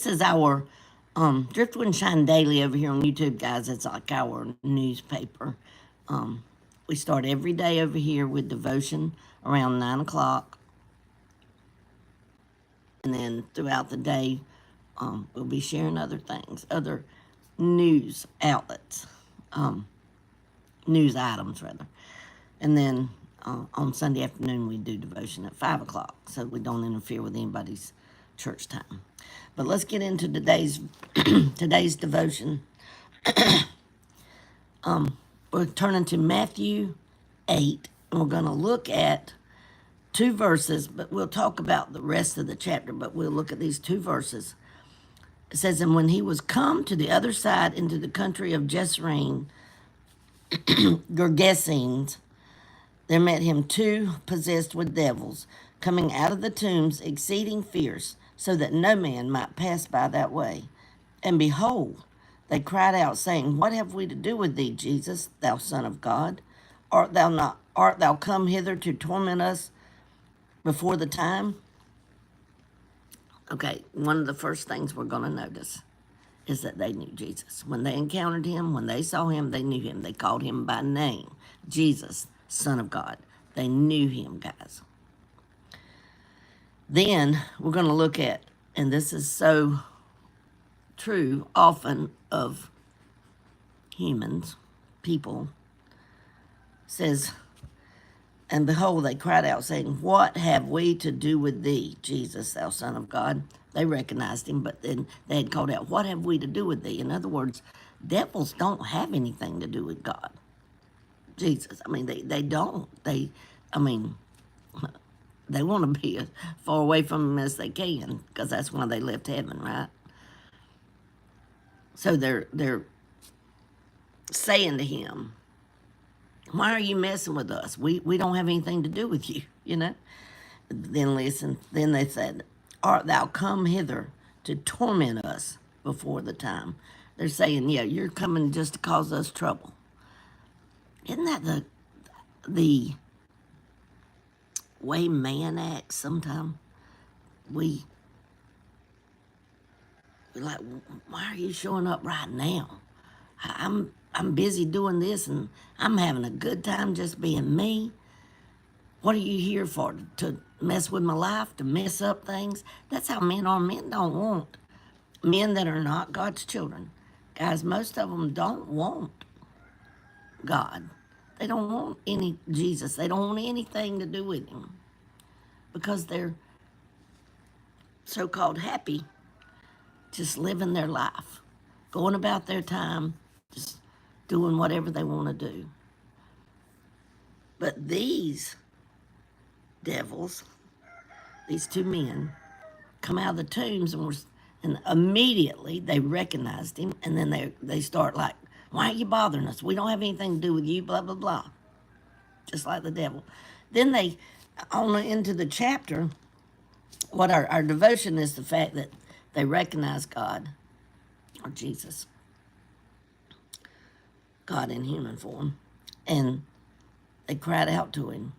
this is our Driftwood and Shine Daily over here on YouTube, guys. It's like our newspaper. We start every day over here with devotion around 9 o'clock. And then throughout the day, we'll be sharing other things, other news outlets, news items, rather. And then on Sunday afternoon, we do devotion at 5 o'clock, so we don't interfere with anybody's church time. But let's get into today's today's devotion. We're turning to Matthew 8, and we're going to look at 2 verses, but we'll talk about the rest of the chapter, but we'll look at these 2 verses. It says, and when he was come to the other side into the country of Gergesenes, Gergesenes, there met him 2 possessed with devils, coming out of the tombs, exceeding fierce, so that no man might pass by that way. And behold, they cried out, saying, what have we to do with thee, Jesus, thou Son of God? Art thou come hither to torment us before the time? Okay, one of the first things we're going to notice is that they knew Jesus. When they encountered him, when they saw him, they knew him. They called him by name, Jesus, Son of God. They knew him, guys. Then we're going to look at, and this is so true often of humans, people, says, and behold, they cried out, saying, what have we to do with thee, Jesus, thou Son of God? They recognized him, but then they had called out, what have we to do with thee? In other words, devils don't have anything to do with God. Jesus, I mean, they don't. They want to be as far away from him as they can, because that's why they left heaven, right? So they're saying to him, why are you messing with us? We don't have anything to do with you, you know? Then listen, then they said, art thou come hither to torment us before the time? They're saying, yeah, you're coming just to cause us trouble. Isn't that the way man acts sometimes? We're like, why are you showing up right now? I'm busy doing this, and I'm having a good time just being me. What are you here for? To mess with my life? To mess up things? That's how men are. Men don't want. Men that are not God's children. Guys, most of them don't want God. They don't want any Jesus. They don't want anything to do with him, because they're so-called happy just living their life, going about their time, just doing whatever they want to do. But these devils, these 2 men, come out of the tombs and immediately they recognized him, and then they start like, why are you bothering us? We don't have anything to do with you, blah, blah, blah. Just like the devil. Then they, on into the chapter, what our devotion is the fact that they recognize God, or Jesus, God in human form, and they cried out to him,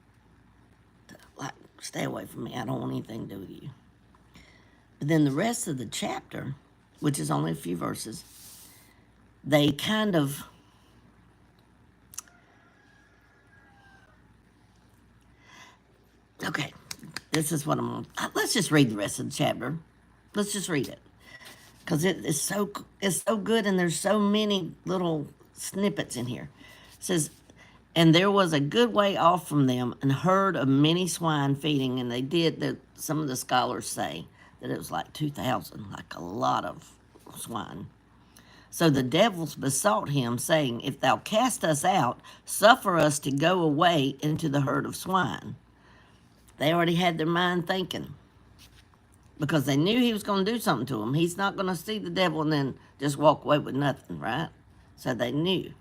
like, stay away from me, I don't want anything to do with you. But then the rest of the chapter, which is only a few verses, they kind of okay, this is what I'm on. Let's just read the rest of the chapter. Let's just read it, because it's so good, and there's so many little snippets in here. It says, and there was a good way off from them an herd of many swine feeding, and they did, some of the scholars say that it was like 2,000, like a lot of swine. So the devils besought him, saying, if thou cast us out, suffer us to go away into the herd of swine. They already had their mind thinking, because they knew he was going to do something to them. He's not going to see the devil and then just walk away with nothing, right? So they knew.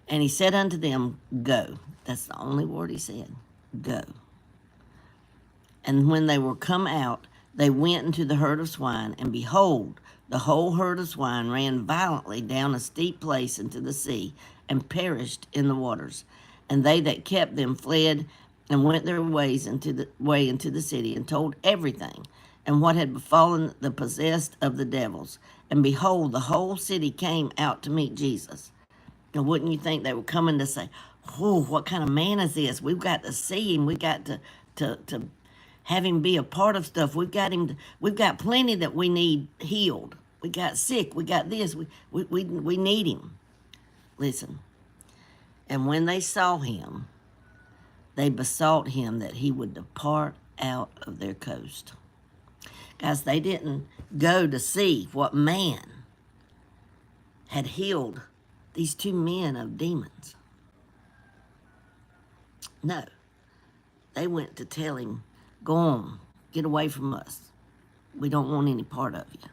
And he said unto them, go. That's the only word he said, go. And when they were come out, they went into the herd of swine, and behold, the whole herd of swine ran violently down a steep place into the sea, and perished in the waters. And they that kept them fled, and went their ways into the city, and told everything and what had befallen the possessed of the devils. And behold, the whole city came out to meet Jesus. Now, wouldn't you think they were coming to say, oh, what kind of man is this? We've got to see him. We got to have him be a part of stuff. We've got plenty that we need healed. We got sick. We got this. We need him. Listen. And when they saw him, they besought him that he would depart out of their coast. Guys, they didn't go to see what man had healed these two men of demons. No. They went to tell him, go on, get away from us. We don't want any part of you.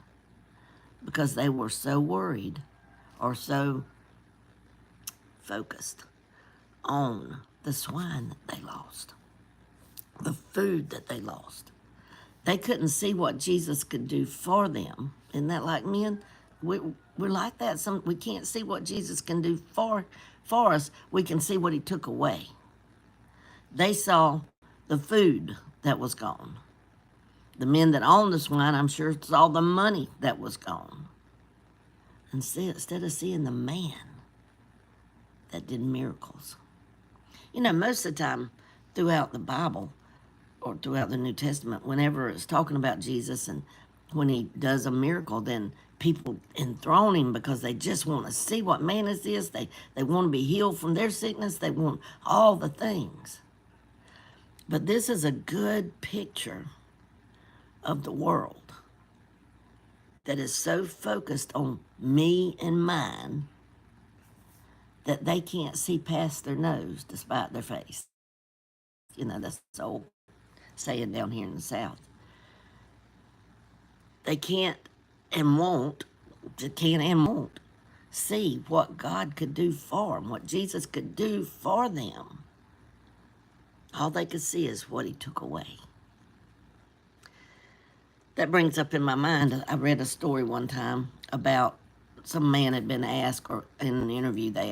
Because they were so worried or so focused on the swine that they lost, the food that they lost. They couldn't see what Jesus could do for them. Isn't that like men? We're like that. We can't see what Jesus can do for us. We can see what he took away. They saw the food that was gone. The men that owned the swine, I'm sure, saw the money that was gone. And instead of seeing the man that did miracles. You know, most of the time throughout the Bible or throughout the New Testament, whenever it's talking about Jesus and when he does a miracle, then people enthrone him because they just want to see what man is this. They want to be healed from their sickness. They want all the things. But this is a good picture of the world that is so focused on me and mine that they can't see past their nose despite their face. You know, that's the old saying down here in the South. They can't and won't see what God could do for them, what Jesus could do for them. All they could see is what he took away. That brings up in my mind, I read a story one time about some man had been asked, or in an interview they